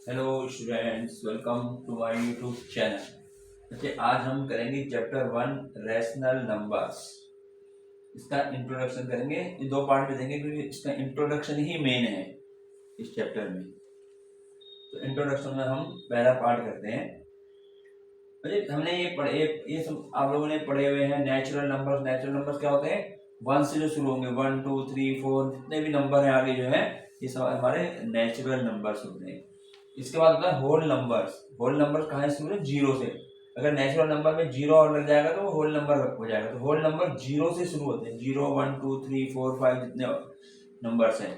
Hello students, welcome to my YouTube channel. बच्चे, आज हम करेंगे चैप्टर 1 रैशनल नंबर्स। इसका इंट्रोडक्शन करेंगे। ये दो पार्ट में देंगे क्योंकि इसका इंट्रोडक्शन ही मेन है इस चैप्टर में। तो इंट्रोडक्शन में हम पहला पार्ट करते हैं। बच्चे, हमने ये सब आप लोगों ने पढ़े हुए हैं नेचुरल नंबर्स। नेचुरल नंबर्स क्या होते हैं? 1 से जो शुरू होंगे, 1 2 3 4 जितने भी नंबर हैं आगे जो है, ये सब हमारे नेचुरल नंबर्स होते हैं। इसके बाद होता है होल नंबर्स। होल नंबर्स कहाँ से शुरू है? जीरो से। अगर नेचुरल नंबर में जीरो और लग जाएगा तो वो होल नंबर हो जाएगा। तो होल नंबर जीरो से शुरू होते हैं। 0 1 2 3 4 5 जितने नंबर्स हैं,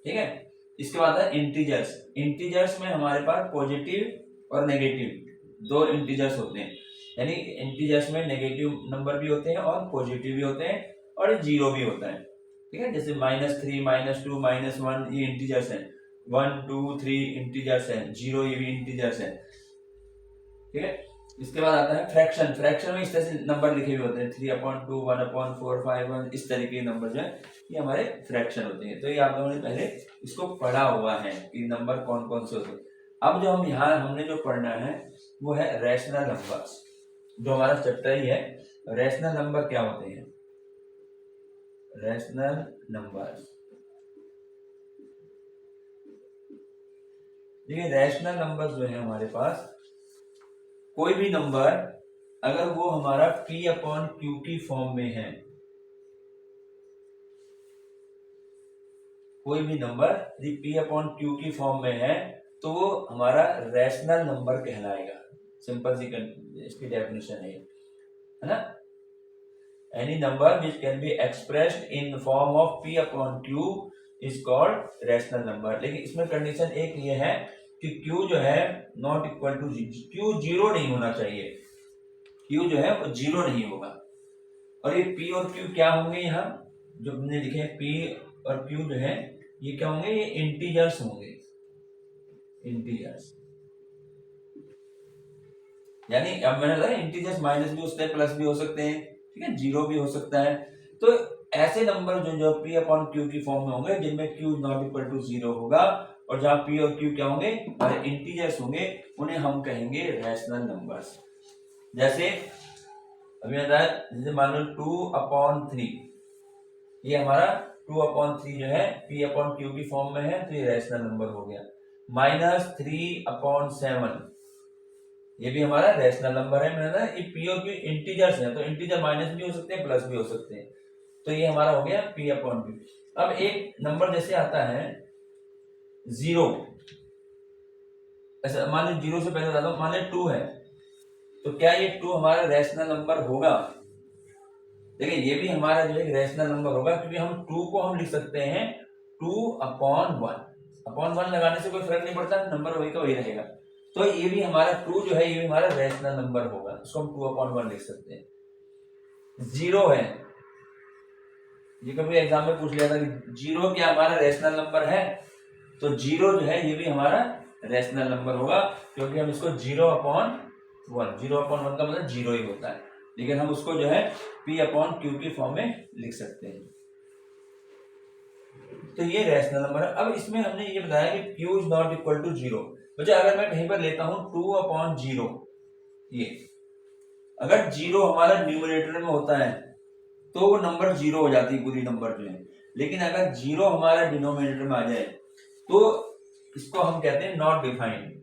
ठीक है। इसके बाद है इंटीजर्स। इंटीजर्स में हमारे पास पॉजिटिव और नेगेटिव दो इंटीजर्स होते हैं। यानी इंटीजर्स में नेगेटिव नंबर भी होते हैं और पॉजिटिव भी होते हैं और जीरो भी होता है, ठीक है। जैसे -3 -2 -1 ये इंटीजर्स हैं। 1 2 3 इंटीजर्स है। 0 ये भी इंटीजर्स है, ठीक है। इसके बाद आता है फ्रैक्शन। फ्रैक्शन में इस तरह से नंबर लिखे हुए होते हैं 3/2 1/4 5 इस तरीके के नंबर जो है ये हमारे फ्रैक्शन होते हैं। तो ये आप लोगों ने पहले इसको पढ़ा हुआ है कि नंबर कौन कौन से होते हैं। अब जो हम यहाँ हमने जो पढ़ना है वो है रैशनल नंबर्स। जो हमारा चैप्टर ही है, रैशनल नंबर क्या होते हैं। रैशनल नंबर्स, देखिए रैशनल नंबर्स जो है हमारे पास, कोई भी नंबर अगर वो हमारा P/Q की फॉर्म में है, कोई भी नंबर यदि P/Q की फॉर्म में है तो वो हमारा रैशनल नंबर कहलाएगा। सिंपल सी इसकी डेफिनेशन है ना। Any number which can be expressed in form of P/Q is called rational number. लेकिन इसमें कंडीशन एक ये है कि Q जो है not equal to Q zero नहीं होना चाहिए। Q जो है वो जीरो नहीं होगा। और ये P और Q क्या होंगे? यहाँ जो हमने लिखे P और Q जो है ये क्या होंगे? ये इंटीजर्स होंगे। इंटीजर्स यानी अब मैंने बताया इंटीजर्स माइनस भी हो सकते हैं, प्लस भी हो सकते हैं, ठीक है, जीरो भी हो सकता है। तो ऐसे नंबर जो P/Q की फॉर्म में होंगे जिनमें Q not equal to zero होगा और जहां P और Q क्या होंगे? हमारे इंटीजर्स होंगे, उन्हें हम कहेंगे रैशनल नंबर्स। जैसे अभी बताया, जैसे मान लो 2/3, ये हमारा 2/3 जो है P/Q की फॉर्म में है तो ये रैशनल नंबर हो गया। -3/7 ये भी हमारा रैशनल नंबर है। मैंने ये P और Q इंटीजर्स हैं, तो इंटीजर माइनस भी हो सकते हैं, प्लस भी हो सकते हैं। तो ये हमारा हो गया P/Q। अब एक नंबर जैसे आता है 0, ऐसा मान लो 0 से पहले बताता हूँ, मान लो 2 है, तो क्या ये 2 हमारा रैशनल नंबर होगा? देखिए ये भी हमारा जो है रैशनल नंबर होगा क्योंकि हम 2 को हम लिख सकते हैं 2/1 लगाने से कोई फर्क नहीं पड़ता, नंबर वही का वही रहेगा। तो ये भी हमारा 2 जो है ये भी हमारा रैशनल नंबर होगा, इसको हम 2/1 लिख सकते हैं। 0 है, ये कभी एग्जाम में पूछ लिया था कि 0 क्या हमारा रैशनल नंबर है? तो 0 जो है ये भी हमारा रैशनल नंबर होगा क्योंकि हम इसको 0/1 का मतलब 0 ही होता है, लेकिन हम उसको जो है P/Q की फॉर्म में लिख सकते हैं। तो ये रैशनल नंबर है। अब इसमें हमने ये बताया कि Q is not equal to 0। बच्चे अगर मैं कहीं पर लेता हूं 2/0, ये अगर 0 हमारा न्यूमरेटर में होता है तो वो नंबर 0 हो जाती है पूरी नंबर जो है। लेकिन अगर 0 हमारा डिनोमिनेटर में आ जाए तो इसको हम कहते हैं not defined.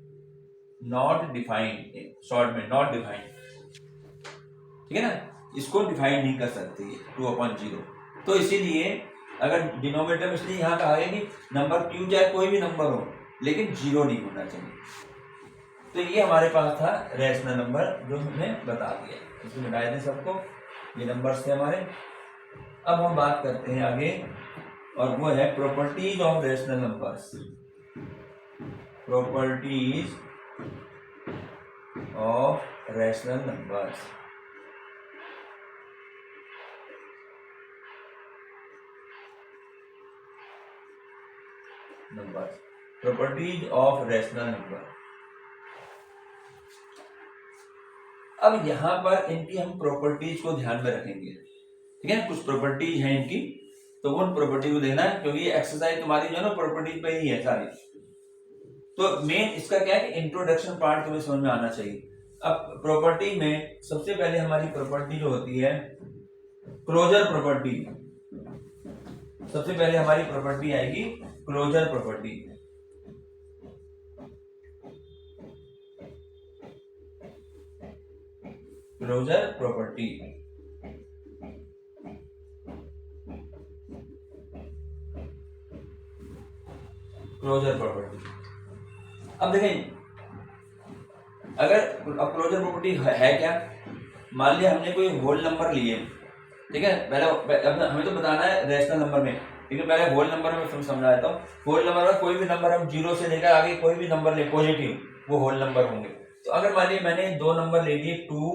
Not defined, short में नॉट डिफाइंड, ठीक है ना। इसको डिफाइन नहीं कर सकते 2/0। तो इसीलिए अगर डिनोमिनेटर में, इसलिए यहाँ कहा गया कि नंबर Q चाहे कोई भी नंबर हो लेकिन 0 नहीं होना चाहिए। तो ये हमारे पास था रैशनल नंबर जो हमने बता दिया, इसको मिटाए थे सबको, ये नंबर्स थे हमारे। अब हम बात करते हैं आगे और वो है properties of rational numbers. Properties of rational numbers. Properties of rational number. अब यहां पर इनकी हम प्रॉपर्टीज को ध्यान में रखेंगे, ठीक है। कुछ प्रॉपर्टीज हैं इनकी, तो उन प्रॉपर्टी को देखना है क्योंकि ये एक्सरसाइज तुम्हारी जो है ना प्रॉपर्टीज पे ही है सारी। तो मेन इसका क्या है कि इंट्रोडक्शन पार्ट तुम्हें समझ में आना चाहिए। अब प्रॉपर्टी में सबसे पहले हमारी प्रॉपर्टी जो होती है क्लोजर प्रॉपर्टी, सबसे पहले हमारी प्रॉपर्टी आएगी closure property. Closure property closure property. अब देखें अगर अब क्लोजर प्रॉपर्टी है क्या, मान लिया हमने कोई होल नंबर लिए, ठीक है, पहले हमें तो बताना है रैशनल नंबर में, लेकिन पहले होल नंबर में समझा देता हूँ। होल नंबर में कोई भी नंबर हम 0 से लेकर आगे कोई भी नंबर ले पॉजिटिव, वो होल नंबर होंगे। तो अगर मान लिया मैंने 2 नंबर ले लिए 2,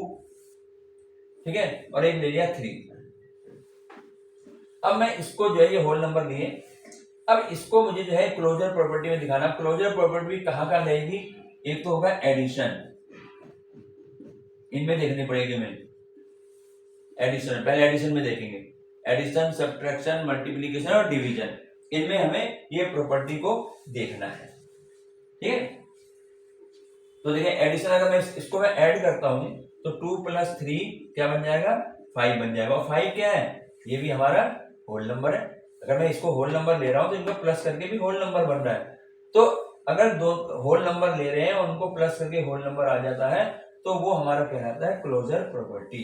ठीक है, और एक ले लिया 3। अब मैं इसको जो है ये होल नंबर लिए, अब इसको मुझे जो है क्लोजर प्रॉपर्टी में दिखाना। क्लोजर प्रॉपर्टी कहाँ कहाँ रहेगी, एक तो होगा एडिशन, इनमें देखनी पड़ेगी मैं एडिशन, पहले एडिशन में देखेंगे, एडिशन, सब्ट्रैक्शन, मल्टीप्लिकेशन और डिवीजन, इनमें हमें ये प्रॉपर्टी को देखना है, ठीक है। तो देखिए एडिशन, अगर मैं इसको मैं ऐड करता हूं तो 2 + 3 क्या बन जाएगा, 5 बन जाएगा। और 5 क्या है, ये भी हमारा होल नंबर है। अगर मैं इसको होल नंबर ले रहा हूं तो इनको प्लस करके भी होल नंबर बन रहा है। तो अगर दो होल नंबर ले रहे हैं और उनको प्लस करके होल नंबर आ जाता है तो वो हमारा कहलाता है क्लोजर प्रॉपर्टी,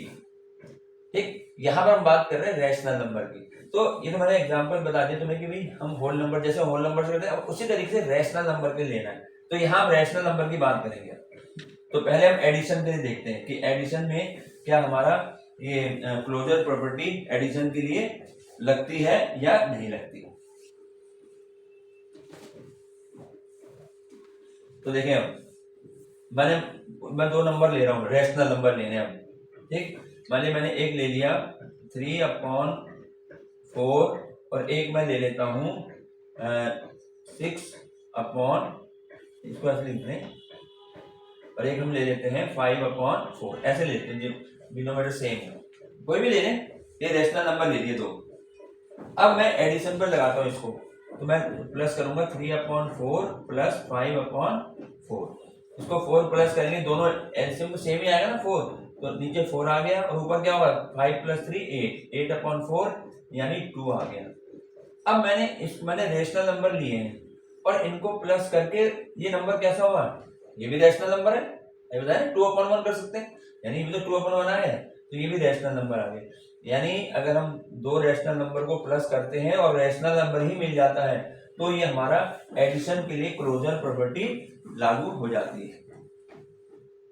ठीक। यहाँ पर हम बात कर रहे हैं रैशनल नंबर की। तो ये तो मैंने एग्जांपल बता दिया तुम्हें कि भाई हम होल नंबर जैसे होल नंबर से करते हैं उसी तरीके से रैशनल नंबर के लेना है। तो यहाँ हम रैशनल नंबर की बात करेंगे। तो पहले हम एडिशन के लिए देखते हैं कि एडिशन में क्या हमारा ये क्लोजर प्रॉपर्टी एडिशन के लिए लगती है या नहीं लगती। तो देखें अब मैं 2 नंबर ले रहा हूँ, रैशनल नंबर लेने अब, ठीक। मैंने एक ले लिया 3/4 और एक मैं ले लेता हूँ 6 अपॉन, इसको ऐसे लिख दें, और एक हम ले लेते हैं 5/4, ऐसे लेते हैं जो डिनोमिनेटर सेम है, कोई भी ले लें, ये रैशनल नंबर ले लिए 2। अब मैं एडिशन पर लगाता हूँ इसको, तो मैं प्लस करूंगा 3/4 + 5/4, इसको 4 प्लस करेंगे, दोनों एलसीएम तो सेम ही आएगा ना 4, तो नीचे 4 आ गया और ऊपर क्या होगा 5 + 3 8, 8/4 यानी 2 आ गया। अब मैंने रैशनल नंबर लिए हैं और इनको प्लस करके ये नंबर कैसा होगा, ये भी रैशनल नंबर है, ये बताया 2/1 कर सकते हैं, यानी ये भी तो 2/1 आ गया, तो ये भी रैशनल नंबर आ गया। यानी अगर हम 2 रैशनल नंबर को प्लस करते हैं और रैशनल नंबर ही मिल जाता है तो ये हमारा एडिशन के लिए क्लोजर प्रॉपर्टी लागू हो जाती है,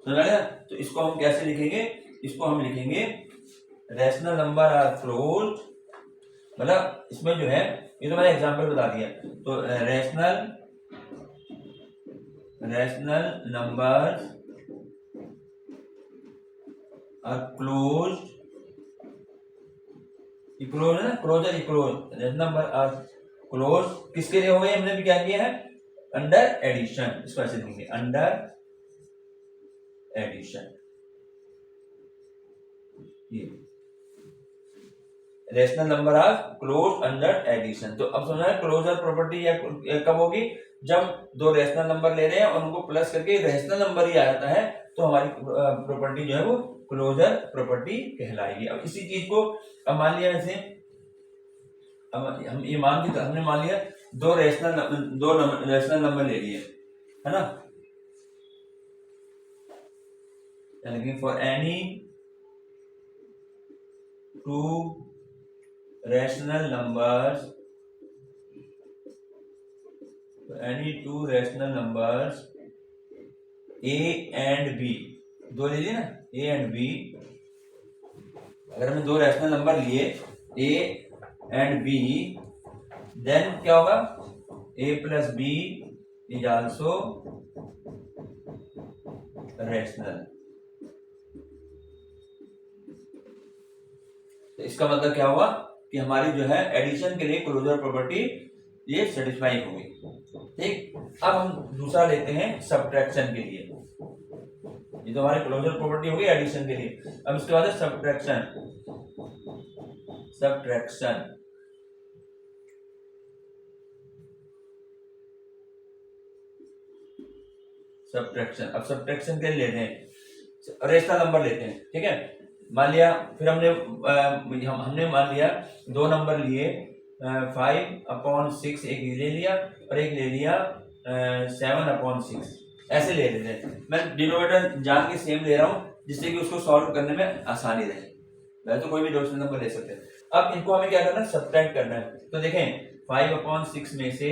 समझ आया। तो इसको हम कैसे लिखेंगे, इसको हम लिखेंगे रैशनल नंबर आर क्लोज, मतलब इसमें जो है ये तो मैंने एग्जांपल बता दिया। तो rational numbers are close, close है ना, closure close, rational number are close किसके लिए हो गए, हमने भी क्या किया है अंडर एडिशन, इसको ऐसे लिखेंगे अंडर एडिशन, ये rational number are close under addition. तो अब समझना है क्लोजर प्रॉपर्टी या कब होगी, जब 2 रैशनल नंबर ले रहे हैं और उनको प्लस करके रैशनल नंबर ही आ जाता है तो हमारी प्रॉपर्टी जो है वो क्लोजर प्रॉपर्टी कहलाएगी। अब इसी चीज को अब मान लिया ऐसे, अब हम ये हमने मान लिया 2 रैशनल नंबर ले लिए, है ना, यानी for any 2 rational numbers, a and b, 2 ले लिए ना, a and b, अगर हमने 2 रैशनल नंबर लिए a and b, देन क्या होगा a + b is also rational. तो इसका मतलब क्या हुआ कि हमारी जो है एडिशन के लिए क्लोजर प्रॉपर्टी ये सेटिस्फाई होगी, ठीक। अब हम दूसरा लेते हैं सब्ट्रैक्शन के लिए, ये तो हमारी क्लोजर प्रॉपर्टी होगी एडिशन के लिए। अब इसके बाद है सब्ट्रैक्शन। सब्ट्रैक्शन। अब सब्ट्रैक्शन के लिए लेते हैं रेशनल नंबर लेते हैं, ठीक है। मान लिया, फिर हमने मान लिया दो नंबर लिए 5/6 एक ले लिया और एक ले लिया 7/6, ऐसे ले लेते हैं। मैं डिनोमिनेटर जान के सेम ले रहा हूँ जिससे कि उसको सॉल्व करने में आसानी रहे। वैसे तो कोई भी रेशनल नंबर ले सकते हैं। अब इनको हमें क्या करना है, सब्ट्रैक्ट करना है। तो देखें 5/6 में से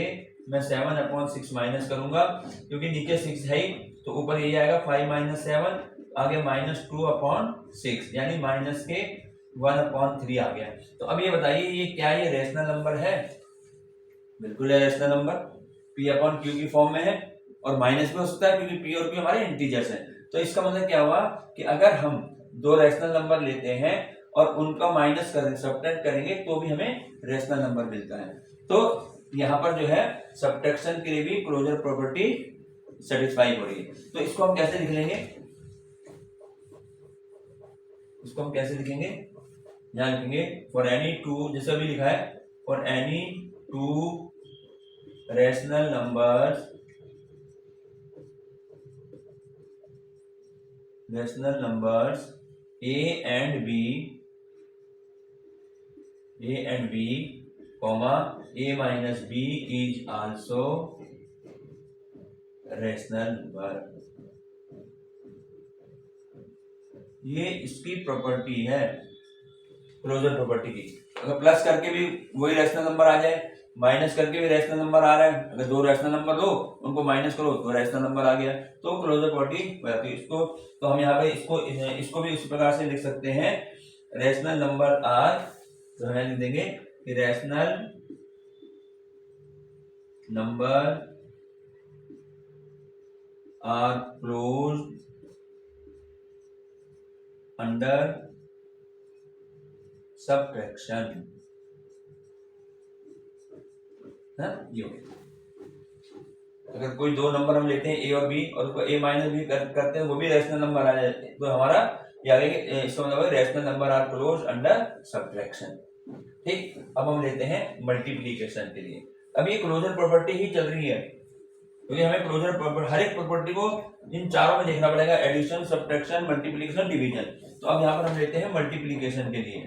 मैं 7/6 माइनस करूंगा, क्योंकि नीचे 6 है ही, तो ऊपर ये आएगा 5 - 7, आगे -2/6, यानी माइनस के 1/3 आ गया। तो अब ये बताइए ये क्या ये रेशनल नंबर है? बिल्कुल है रेशनल नंबर, P/Q की फॉर्म में है और माइनस भी हो सकता है क्योंकि P और Q हमारे इंटीजर्स हैं। तो इसका मतलब क्या हुआ कि अगर हम दो रेशनल नंबर लेते हैं और उनका माइनस करेंगे, सब्ट्रैक्ट करेंगे, तो भी हमें रेशनल नंबर मिलता है। तो यहाँ पर जो है सब्ट्रैक्शन के लिए भी क्लोजर प्रॉपर्टी सेटिस्फाई हो रही है। तो इसको हम कैसे लिख लेंगे, इसको हम कैसे लिखेंगे, यहाँ लिखेंगे फॉर एनी टू, जैसे अभी लिखा है, for any two rational numbers A and B, comma A minus B is also rational number. ये इसकी प्रॉपर्टी है क्लोजर प्रॉपर्टी की। अगर प्लस करके भी वही रेशनल नंबर आ जाए, माइनस करके भी रेशनल नंबर आ रहा है, अगर दो रेशनल नंबर लो उनको माइनस करो तो रेशनल नंबर आ गया, तो क्लोजर प्रॉपर्टी हो जाती है। इसको तो हम यहाँ पे इसको भी इसी प्रकार से लिख सकते हैं, रेशनल नंबर आर, तो हम लिख देंगे कि rational number are close under subtraction. ये हो गया। अगर कोई दो नंबर हम लेते हैं ए और बी और उसको ए माइनस बी करते हैं, वो भी रेशनल नंबर आ जाए, तो हमारा ये आगे इसका मतलब rational number are close under subtraction. ठीक, अब हम लेते हैं मल्टीप्लीकेशन के लिए। अब ये क्लोजर प्रॉपर्टी ही चल रही है, क्योंकि हमें क्लोजर प्रॉपर्टी हर एक प्रॉपर्टी को इन चारों में देखना पड़ेगा, एडिशन, सब्ट्रैक्शन, मल्टीप्लीकेशन, डिवीजन। तो अब यहाँ पर हम लेते हैं मल्टीप्लीकेशन के लिए।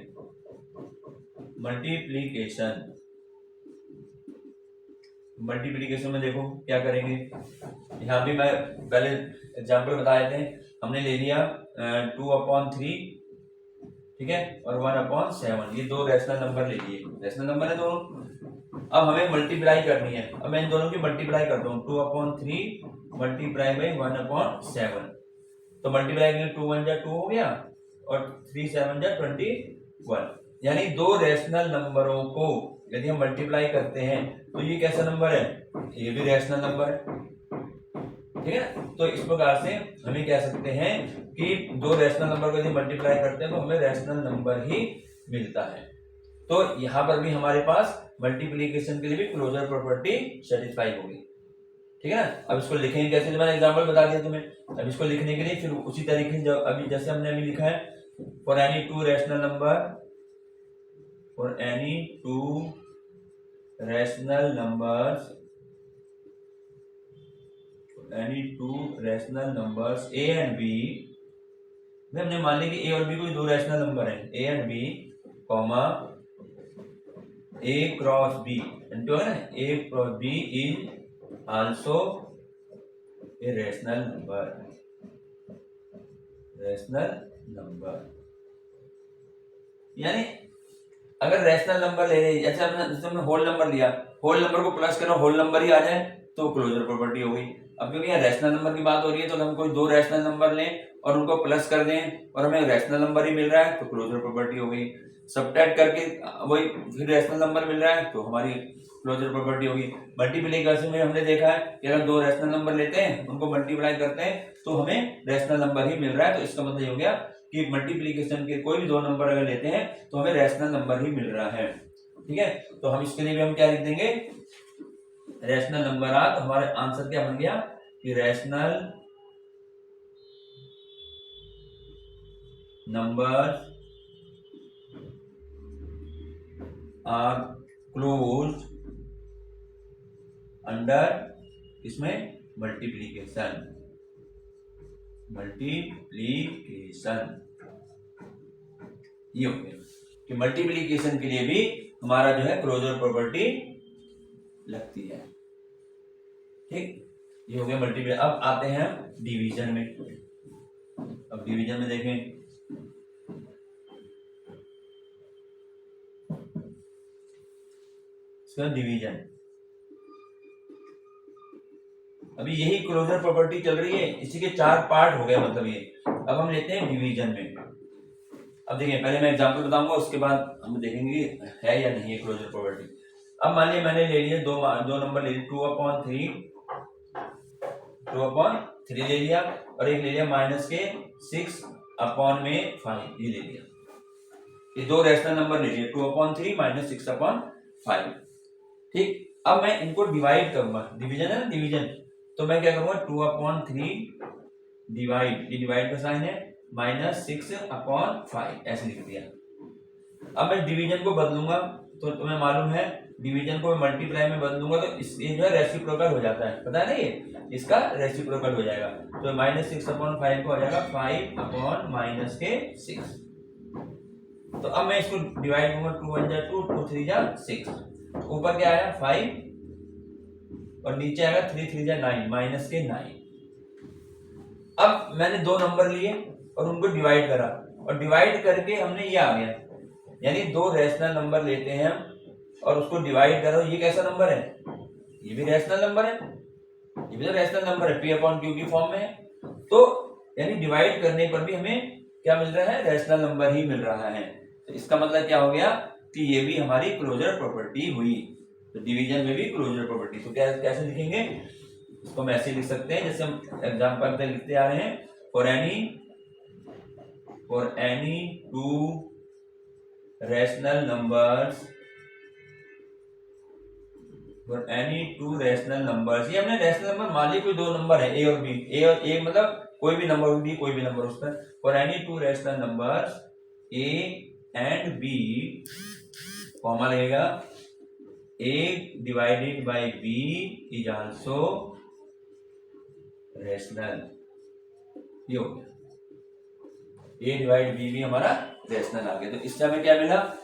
मल्टीप्लीकेशन में देखो क्या करेंगे, यहाँ भी मैं पहले एग्जाम्पल बता देते हैं। हमने ले लिया 2/3, ठीक है, और 1/7, ये दो रेशनल नंबर ले लिए, रेशनल नंबर है दोनों। अब हमें मल्टीप्लाई करनी है, अब मैं इन दोनों की मल्टीप्लाई करता हूँ, 2/3 मल्टीप्लाई बाई 1/7। तो मल्टीप्लाई करेंगे 2 1 2 हो गया और 3 7 21, यानी दो रेशनल नंबरों को यदि हम मल्टीप्लाई करते हैं तो ये कैसा नंबर है, ये भी रेशनल नंबर है, ठीक है। तो इस प्रकार से हमें कह सकते हैं कि दो रेशनल नंबर को यदि मल्टीप्लाई करते हैं तो हमें रेशनल नंबर ही मिलता है। तो यहाँ पर भी हमारे पास मल्टीप्लीकेशन के लिए भी क्लोजर प्रॉपर्टी सेटिस्फाई होगी, ठीक है ना। अब इसको लिखेंगे कैसे, मैंने एग्जांपल बता दिया तुम्हें। अब इसको लिखने के लिए फिर उसी तरीके से अभी जैसे हमने अभी लिखा है, for any two rational number, for any two rational numbers A and B, हमने मान लिया कि ए और बी कोई दो रेशनल नंबर है, A and B, comma A cross B, है ना, A cross B is also a rational number. यानी अगर रेशनल नंबर ले रहे, जैसे हमने होल नंबर लिया, होल नंबर को प्लस करो, होल नंबर ही आ जाए तो क्लोजर प्रॉपर्टी हो गई। अब क्योंकि यहाँ रेशनल नंबर की बात हो रही है, तो हम कोई दो रेशनल नंबर लें और उनको प्लस कर दें और हमें रेशनल नंबर ही मिल रहा है तो क्लोजर प्रॉपर्टी हो गई। सब्ट्रैक्ट करके वही फिर रेशनल नंबर मिल रहा है तो हमारी क्लोजर प्रॉपर्टी होगी। मल्टीप्लिकेशन में हमने देखा है कि अगर दो रेशनल नंबर लेते हैं उनको मल्टीप्लाई करते हैं तो हमें रेशनल नंबर ही मिल रहा है। तो इसका मतलब ये हो गया कि मल्टीप्लिकेशन के कोई भी दो नंबर अगर लेते हैं तो हमें रैशनल नंबर ही मिल रहा है, ठीक है। तो हम इसके लिए भी हम क्या लिख देंगे, रैशनल नंबर आ, तो हमारा आंसर क्या बन गया कि rational number are close under इसमें मल्टीप्लिकेशन। मल्टीप्लीकेशन। ये हो गया कि मल्टीप्लीकेशन के लिए भी हमारा जो है क्लोजर प्रॉपर्टी लगती है। ठीक, ये हो गया मल्टीप्लाई। अब आते हैं डिवीजन में। अब डिवीजन में देखें, इसका डिवीजन, अभी यही क्लोजर प्रॉपर्टी चल रही है, इसी के 4 पार्ट हो गए मतलब ये। अब हम लेते हैं डिवीजन में। अब देखिए, पहले मैं एग्जांपल बताऊंगा, उसके बाद हम देखेंगे है या नहीं है क्लोजर प्रॉपर्टी। अब मान लिया मैंने ले लिए दो नंबर ले लिए, 2/3 ले लिया, और एक ले लिया -6/5 ये ले लिया। ये 2 रैशनल नंबर ले लिए, 2/3 -6/5। ठीक, अब मैं इनको डिवाइड करूंगा, डिवीजन है ना, डिवीजन। तो मैं क्या करूंगा, 2/3 डिवाइड, ये डिवाइड का साइन है, -6/5 ऐसे लिख दिया। अब मैं डिवीजन को बदलूंगा, तो तुम्हें मालूम है डिवीजन को मल्टीप्लाई में बदलूंगा तो ये जो है रेसिप्रोकल हो जाता है, पता है ना, ये इसका रेसिप्रोकल हो जाएगा। तो -6/5 को हो जाएगा 5/-6। तो अब मैं इसको डिवाइड करूंगा, 2 1 जा 2, 2 3 जा 6। ऊपर क्या आया 5 और नीचे आएगा 3 3 जा 9, -9। अब मैंने 2 नंबर लिए और उनको डिवाइड करा, और डिवाइड करके हमने ये आ गया, यानी 2 रैशनल नंबर लेते हैं हम और उसको डिवाइड करो। ये कैसा नंबर है, ये भी रैशनल नंबर है, ये भी तो रैशनल नंबर है, P/Q की फॉर्म में है। तो यानी डिवाइड करने पर भी हमें क्या मिल रहा है, रैशनल नंबर ही मिल रहा है। तो इसका मतलब क्या हो गया कि ये भी हमारी क्लोजर प्रॉपर्टी हुई। तो डिवीजन में भी क्लोजर प्रॉपर्टी। तो कैसे लिखेंगे, इसको हम ऐसे लिख सकते हैं जैसे हम एग्जांपल पे लिखते आ रहे हैं, for any 2 rational numbers, for any 2 rational numbers. ये हमने रैशनल नंबर मान ली, कोई 2 नंबर है, ए और बी, ए मतलब कोई भी नंबर बी, कोई भी नंबर उसका। For any 2 rational numbers A and B, comma लगेगा, A divided by B is also rational. ये हो गया, ए डिवाइड बी भी हमारा रैशनल आ गया। तो इससे हमें क्या मिला,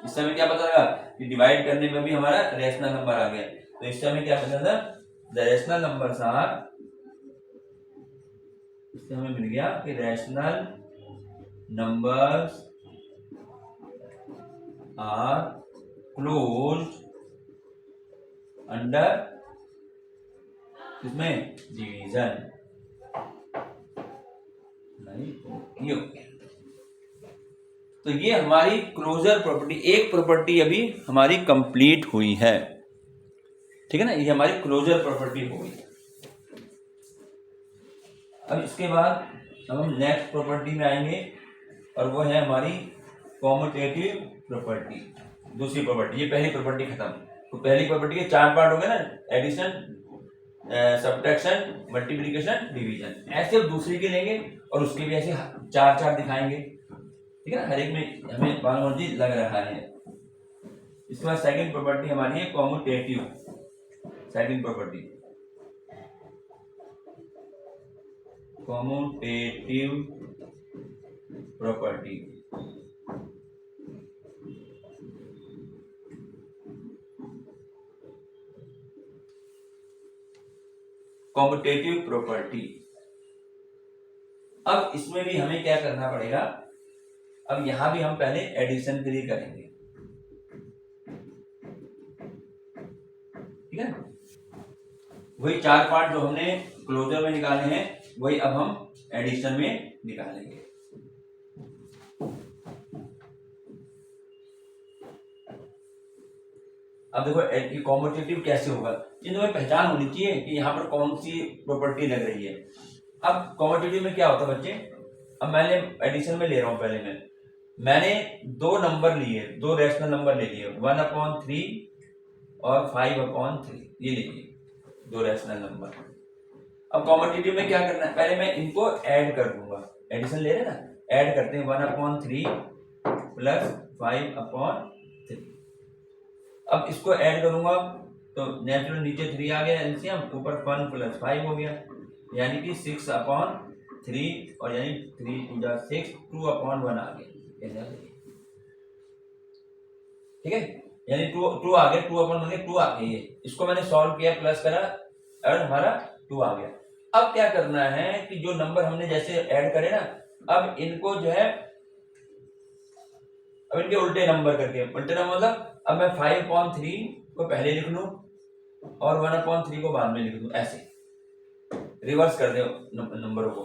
इससे हमें क्या पता लगा कि डिवाइड करने में भी हमारा रैशनल नंबर आ गया। तो इससे हमें क्या पता था, द रैशनल नंबर्स आर, इससे हमें मिल गया कि rational numbers are closed under इसमें डिवीजन। ये तो ये हमारी क्लोजर प्रॉपर्टी, एक प्रॉपर्टी अभी हमारी कंप्लीट हुई है। ठीक है ना, ये हमारी क्लोजर प्रॉपर्टी हो गई। अब इसके बाद हम नेक्स्ट प्रॉपर्टी में आएंगे, और वो है हमारी कॉम्यूटेटिव प्रॉपर्टी, दूसरी प्रॉपर्टी। ये पहली प्रॉपर्टी खत्म। तो पहली प्रॉपर्टी के 4 पार्ट हो गए ना, एडिशन, सब्ट्रैक्शन, मल्टीप्लिकेशन, डिवीजन। ऐसे अब दूसरी के लेंगे और उसके भी ऐसे 4 दिखाएंगे। ठीक है ना, हर एक में हमें बायोलॉजी लग रहा है। इसके बाद सेकंड प्रॉपर्टी हमारी है commutative, second property commutative property. Commutative property, अब इसमें भी हमें क्या करना पड़ेगा, अब यहां भी हम पहले एडिशन के लिए करेंगे। ठीक है, वही 4 पार्ट जो हमने क्लोजर में निकाले हैं, वही अब हम एडिशन में निकालेंगे। अब देखो कॉम्यूटेटिव कैसे होगा, ये तुम्हें पहचान होनी चाहिए कि यहाँ पर कौन सी प्रॉपर्टी लग रही है। अब कॉम्यूटेटिव में क्या होता है बच्चे, अब मैंने एडिशन में ले रहा हूं, पहले मैंने 2 नंबर लिए, 2 रैशनल नंबर ले लिए, 1/3 और 5/3, ये ले लिए 2 रैशनल नंबर। अब कॉम्यूटेटिव में क्या करना है, पहले मैं इनको ऐड कर दूंगा, एडिशन ले रहे ना, ऐड करते हैं 1/3 प्लस 5/3। अब इसको ऐड करूंगा तो नेचुरल नीचे 3 आ गया एलसीएम, ऊपर 1 + 5 हो गया, यानी कि 6/3 3 और यानी 3 2 जा 6, 2/1 आ गया, ठीक है, यानी 2 आ गया, 2/1 2 आ गई है। इसको मैंने सॉल्व किया, प्लस करा और हमारा 2 आ गया। अब क्या करना है कि जो नंबर हमने जैसे ऐड करे ना, अब इनको जो है, अब इनके उल्टे नंबर करके, उल्टे नंबर मतलब अब मैं 5/3 को पहले लिख लूं और 1/3 को बाद में लिख दूं, ऐसे रिवर्स कर दे नंबरों को।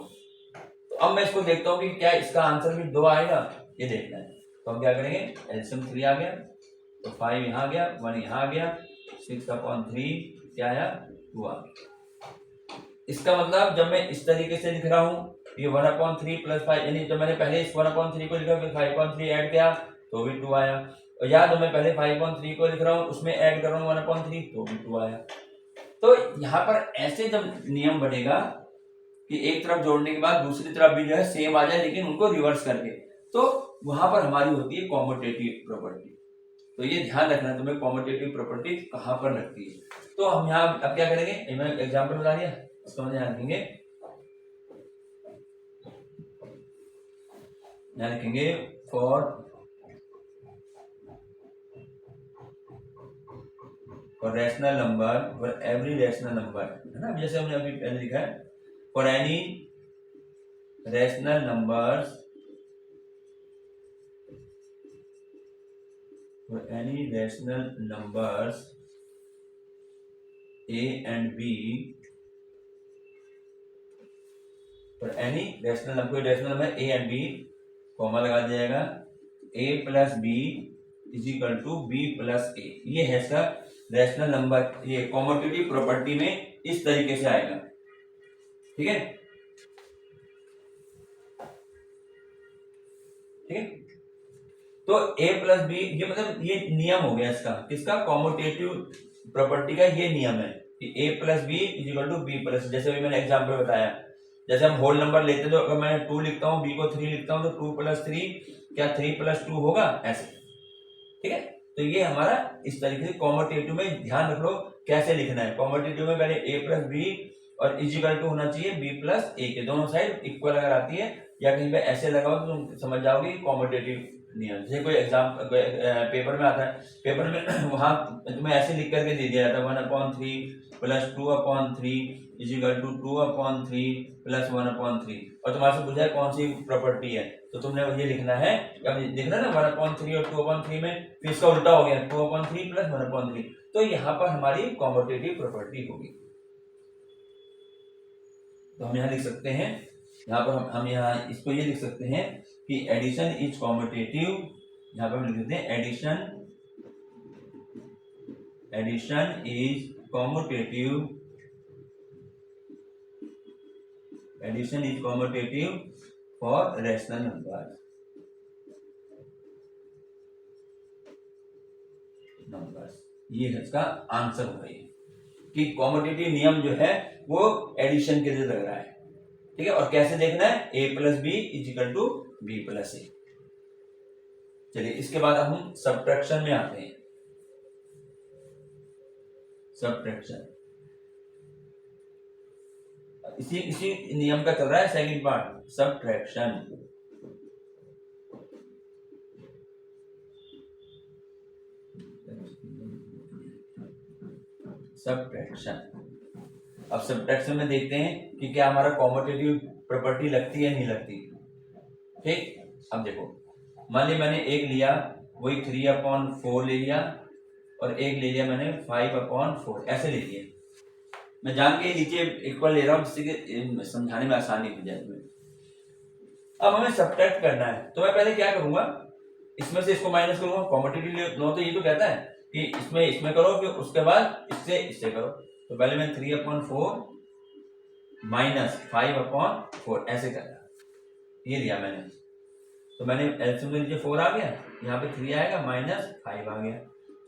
तो अब मैं इसको देखता हूँ कि क्या इसका आंसर भी 2 आएगा, ये देखना है। तो हम क्या करेंगे, एलसीएम 3 आ गया, तो 5 यहाँ आ गया, 1 यहाँ आ गया, 6/3 क्या आया, 2 आ गया। इसका मतलब जब मैं इस तरीके से लिख रहा हूँ, ये 1/3 प्लस 5, यानी जब मैंने पहले इस 1/3 को लिखा, फिर 5/3 ऐड किया तो भी 2 आया, और या तो मैं पहले 5/3 को लिख रहा हूँ, उसमें ऐड कर रहा हूँ 1/3 तो भी 2 आया। तो यहाँ पर ऐसे जब नियम बनेगा कि एक तरफ जोड़ने के बाद दूसरी तरफ भी जो है सेम आ जाए, लेकिन उनको रिवर्स करके, तो वहां पर हमारी होती है कॉम्यूटेटिव प्रॉपर्टी। तो ये ध्यान रखना तुम्हें, कॉम्यूटेटिव प्रॉपर्टी कहां पर लगती है। तो हम यहाँ अब क्या करेंगे, मैं एग्जाम्पल बता दिया, उसको हम यहाँ लिखेंगे, यहाँ लिखेंगे for rational number, for every rational number, है ना, जैसे हमने अभी पहले लिखा है, for any rational numbers, for any rational numbers a and b, for any rational number, rational number a and b, comma लगा दिया जाएगा, a plus b is equal to b plus a, ये है इसका रैशनल नंबर। ये commutative property में इस तरीके से आएगा, ठीक है, ठीक है। तो a प्लस बी, ये मतलब ये नियम हो गया इसका, किसका, कॉम्यूटेटिव प्रॉपर्टी का ये नियम है कि a plus B is equal to B plus, जैसे अभी मैंने एग्जांपल बताया, जैसे हम होल नंबर लेते हैं, तो अगर मैं 2 लिखता हूँ, b को 3 लिखता हूँ, तो 2 + 3 क्या 3 + 2 होगा, ऐसे, ठीक है। तो ये हमारा इस तरीके से कॉम्यूटेटिव में ध्यान रख लो कैसे लिखना है। कॉम्यूटेटिव में पहले a प्लस बी और इज इक्वल टू होना चाहिए b प्लस a के, दोनों साइड इक्वल अगर आती है या कहीं पे ऐसे लगाओ तो तुम समझ जाओगे कॉम्यूटेटिव नियम। जैसे कोई एग्जाम पेपर में आता है, पेपर में वहां तुम्हें ऐसे लिख करके दे दिया जाता है 1/3 plus 2/3 is equal to 2/3 plus 1/3, और तुम्हारे से पूछा है कौन सी प्रॉपर्टी है, तो तुमने ये लिखना है, अब देखना ना 1/3 और 2/3 में, फिर इसका उल्टा हो गया 2/3 प्लस 1/3, तो यहाँ पर हमारी कॉम्यूटेटिव प्रॉपर्टी होगी। तो हम यहाँ लिख सकते हैं, यहाँ पर हम यहाँ इसको ये लिख सकते हैं कि एडिशन इज कॉम्यूटेटिव, यहाँ पर हम लिख देते हैं addition is commutative, addition is commutative for rational numbers, ये है इसका आंसर हो गई कि कॉम्यूटेटिव नियम जो है वो एडिशन के लिए लग रहा है, ठीक है। और कैसे देखना है, a plus B is equal to B plus A. चलिए इसके बाद अब हम सब्ट्रैक्शन में आते हैं। सब्ट्रैक्शन इसी इसी नियम का चल रहा है सेकंड पार्ट, सब्ट्रैक्शन। अब सब्ट्रैक्शन में देखते हैं कि क्या हमारा कॉम्यूटेटिव प्रॉपर्टी लगती है नहीं लगती, ठीक। अब देखो, मान ली मैंने एक लिया, वही 3/4 ले लिया, और एक ले लिया मैंने 5/4, ऐसे ले लिया। मैं जान के नीचे इक्वल ले रहा हूँ जिससे कि समझाने में आसानी हो जाए तुम्हें। अब हमें सब्ट्रैक्ट करना है, तो मैं पहले क्या करूंगा, इसमें से इसको माइनस करूंगा। कॉम्यूटेटिव नो तो ये तो कहता है कि इसमें करो, फिर उसके बाद इससे करो। तो पहले मैं 3/4 माइनस 5/4 ऐसे करना, ये लिया मैंने। तो मैंने एलसीएम में नीचे 4 आ गया, यहाँ पे 3 आएगा, -5 आ गया।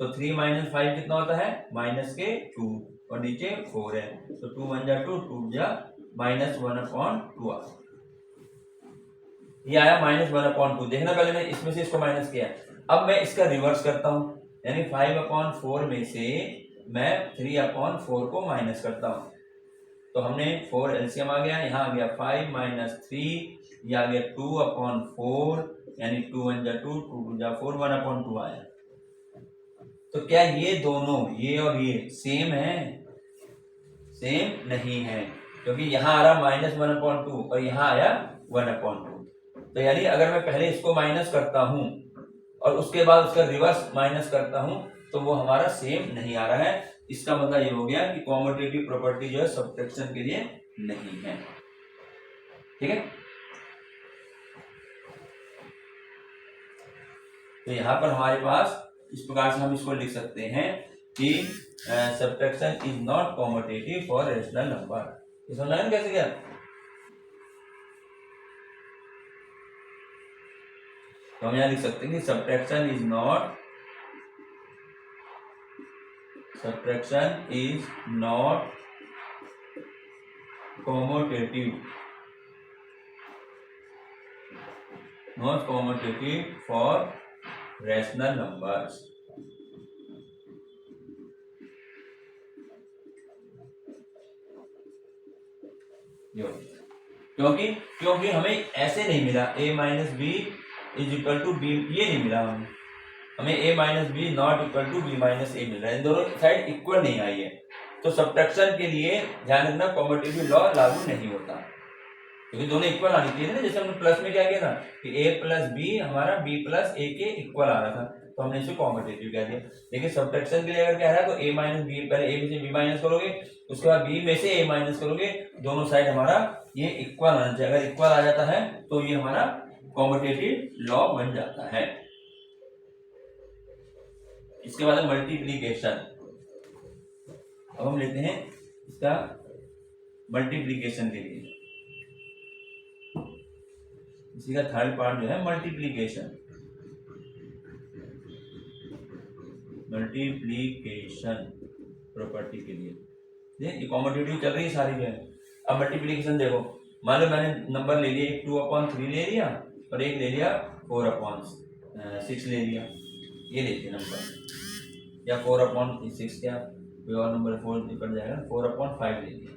तो 3 - 5 कितना होता है, -2, और नीचे 4 है, तो 2 × 1 = 2, 2 × -1/2 आ, ये आया -1/2। देखना पहले मैं इसमें से इसको माइनस किया। अब मैं इसका रिवर्स करता हूं, यानी 5/4 में से मैं 3/4 को माइनस करता हूं। तो हमने 4 एलसीएम आ गया, यहाँ आ गया 5 माइनस 3, ये आ गया 2/4, यानी 2 1 जा 2, 2 जा 4, 1/2 आया। तो क्या ये दोनों, ये और ये सेम है? सेम नहीं है, क्योंकि यहाँ आ रहा -1/2 और यहाँ आया 1/2। तो यानी अगर मैं पहले इसको माइनस करता हूँ और उसके बाद उसका रिवर्स माइनस करता हूँ तो वो हमारा सेम नहीं आ रहा है। इसका मतलब ये हो गया कि कॉम्यूटेटिव प्रॉपर्टी जो है सब्ट्रैक्शन के लिए नहीं है। ठीक है, तो यहाँ पर हमारे पास इस प्रकार से हम इसको लिख सकते हैं कि subtraction is not commutative for rational number. समझ आया कैसे क्या? तो हम यहाँ लिख सकते हैं कि subtraction is not commutative for rational numbers। क्योंकि हमें ऐसे नहीं मिला a minus B is equal to B, ये नहीं मिला हमें a minus B not equal to B minus A मिल रहा है, इन दोनों साइड इक्वल नहीं आई है। तो सब्ट्रैक्शन के लिए ध्यान रखना कॉम्यूटेटिव लॉ लागू नहीं होता, क्योंकि दोनों इक्वल आनी चाहिए ना। जैसे हमने प्लस में क्या किया था कि a प्लस बी हमारा b प्लस ए के इक्वल आ रहा था, तो हमने इसे कॉम्यूटेटिव कह दिया। लेकिन सब्ट्रैक्शन के लिए अगर कह रहा है तो a माइनस बी, पहले a में से b माइनस करोगे, उसके बाद b में से a माइनस करोगे, दोनों साइड हमारा ये इक्वल आना चाहिए। अगर इक्वल आ जाता है तो ये हमारा कॉम्यूटेटिव लॉ बन जाता है। इसके बाद मल्टीप्लीकेशन। अब हम लेते हैं इसका मल्टीप्लीकेशन के लिए, इसी का थर्ड पार्ट जो है मल्टीप्लीकेशन प्रॉपर्टी के लिए। ये कॉम्यूटेटिव चल रही है सारी जो है। अब मल्टीप्लीकेशन देखो, मान लो मैंने नंबर ले लिया, एक 2/3 ले लिया और एक ले लिया 4/6 ले लिया, ये लेते नंबर, या 4/6 क्या कोई और नंबर 4 निकल जाएगा, 4/5 ले लिया।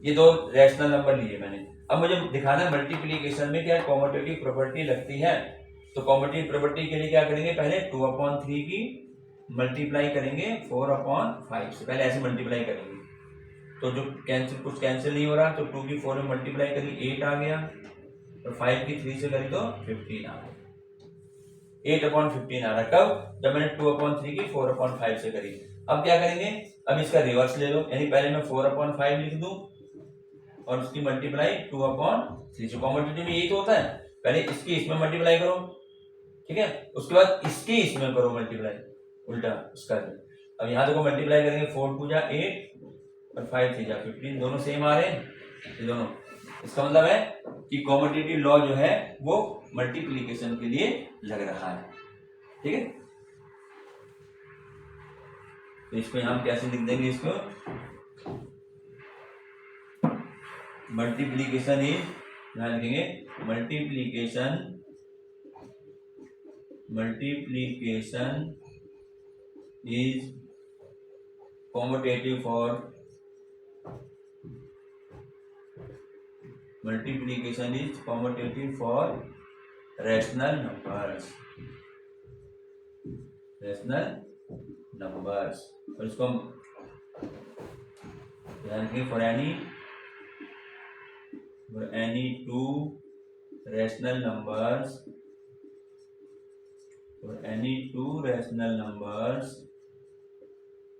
ये दो रैशनल नंबर लिए मैंने। अब मुझे दिखाना है मल्टीप्लीकेशन में क्या कॉम्यूटेटिव प्रॉपर्टी लगती है। तो कॉम्यूटेटिव प्रॉपर्टी के लिए क्या करेंगे, पहले 2/3 की मल्टीप्लाई करेंगे 4/5 से, पहले ऐसे मल्टीप्लाई करेंगे। तो जो कुछ कैंसिल नहीं हो रहा, तो 2 की 4 में मल्टीप्लाई करी 8 आ गया, और 5 की 3 से करी तो 15 आ गया। 8/15 आ रहा। कब? जब मैंने 2/3 की 4/5 से करी। अब क्या करेंगे, अब इसका रिवर्स ले लो, यानी पहले मैं 4/5 लिख दूं और उसकी मल्टीप्लाई 2/3। कॉम्यूटेटिव में यही तो होता है, पहले इसकी इसमें मल्टीप्लाई करो, ठीक है, उसके बाद इसकी इसमें करो मल्टीप्लाई, उल्टा इसका। अब यहाँ देखो मल्टीप्लाई करेंगे, 4 2 जा 8 और 5 3 जा 15, दोनों सेम आ रहे हैं ये दोनों। इसका मतलब है कि कॉम्यूटेटिव लॉ जो है वो मल्टीप्लीकेशन के लिए लग रहा है। ठीक है, तो इसको हम कैसे लिख देंगे, इसको मल्टीप्लीकेशन इज, यहां लिखेंगे multiplication is commutative for rational numbers. और इसको हम ध्यान रखें, for any to rational numbers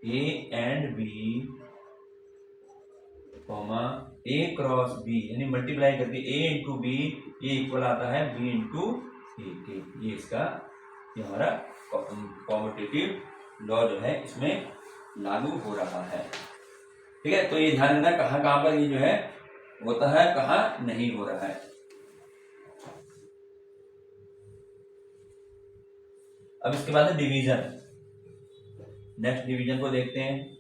a and b, a cross b, यानी मल्टीप्लाई करके a इंटू बी, ये इक्वल आता है b इंटू ए के। ये इसका, ये हमारा कॉम्यूटेटिव लॉ जो है इसमें लागू हो रहा है। ठीक है, तो ये ध्यान रखना कहाँ कहाँ पर ये जो है होता है, कहाँ नहीं हो रहा है। अब इसके बाद है डिवीजन। नेक्स्ट डिवीजन को देखते हैं।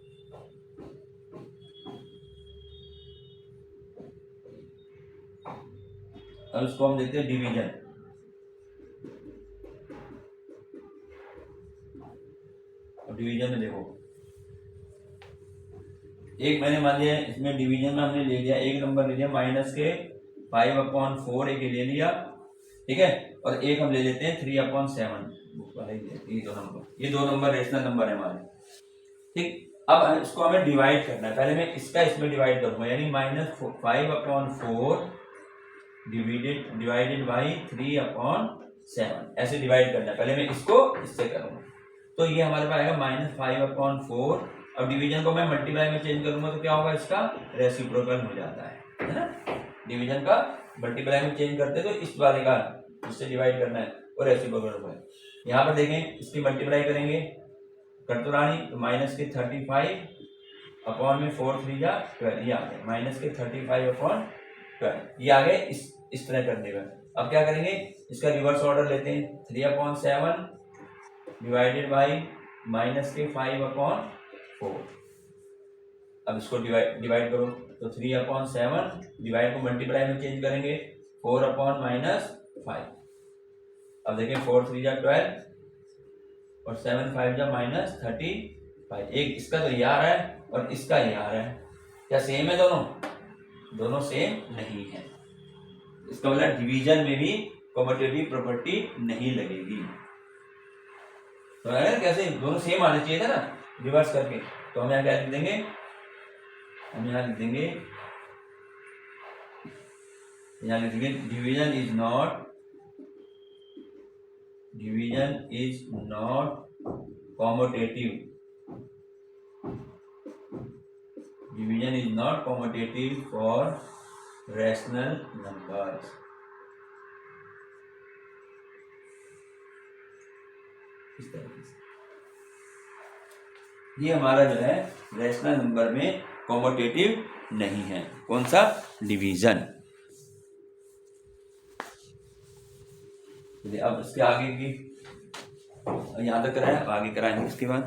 अब इसको हम देखते हैं डिवीजन। अब डिवीजन में देखो, एक मैंने मान लिया इसमें डिवीजन में हमने ले लिया, एक नंबर ले लिया माइनस के 5/4 एक ले लिया, ठीक है, और एक हम ले लेते हैं 3/7 ये दो नंबर रेशनल नंबर है हमारे, ठीक। अब इसको हमें डिवाइड करना है, पहले मैं इसका इसमें डिवाइड करूंगा, यानी -5/4 डिवाइडेड बाई 3/7 ऐसे डिवाइड करना है। पहले मैं इसको इससे करूंगा, तो ये हमारे पास आएगा -5/4। अब डिवीजन को मैं मल्टीप्लाई में चेंज करूंगा तो क्या होगा, इसका रेसिप्रोकल हो जाता है ना। डिवीजन का मल्टीप्लाई में चेंज करते तो इस वाले का इससे डिवाइड करना है और रेसिप्रोकल होगा। यहाँ पर देखें इसकी मल्टीप्लाई करेंगे कटोरानी तो -35 अपॉन में 4 3 जा 12, ये आ गया -35/12, ये आ गए इस तरह करने का। अब क्या करेंगे, इसका रिवर्स ऑर्डर लेते हैं, 3/7 डिवाइडेड बाई -5/4। अब इसको डिवाइड करो तो 3/7 डिवाइड को मल्टीप्लाई में चेंज करेंगे 4/-5। अब देखें 4 3 जा 12 और 7 5 जा -35। एक इसका तो ये आ रहा है और इसका ये आ रहा है, क्या सेम है दोनों? दोनों सेम नहीं है। इसका मतलब डिवीजन में भी कम्यूटेटिव प्रॉपर्टी नहीं लगेगी। तो कैसे दोनों सेम आने चाहिए था ना रिवर्स करके, तो हम यहाँ क्या लिख देंगे, हम यहाँ लिख देंगे division is not commutative. Division is not commutative for rational numbers. इस तरीके से ये हमारा जो है रैशनल नंबर में कॉम्यूटेटिव नहीं है। कौन सा? डिवीजन। अब इसके आगे की यहाँ तक कराएं, आगे कराएंगे इसके बाद।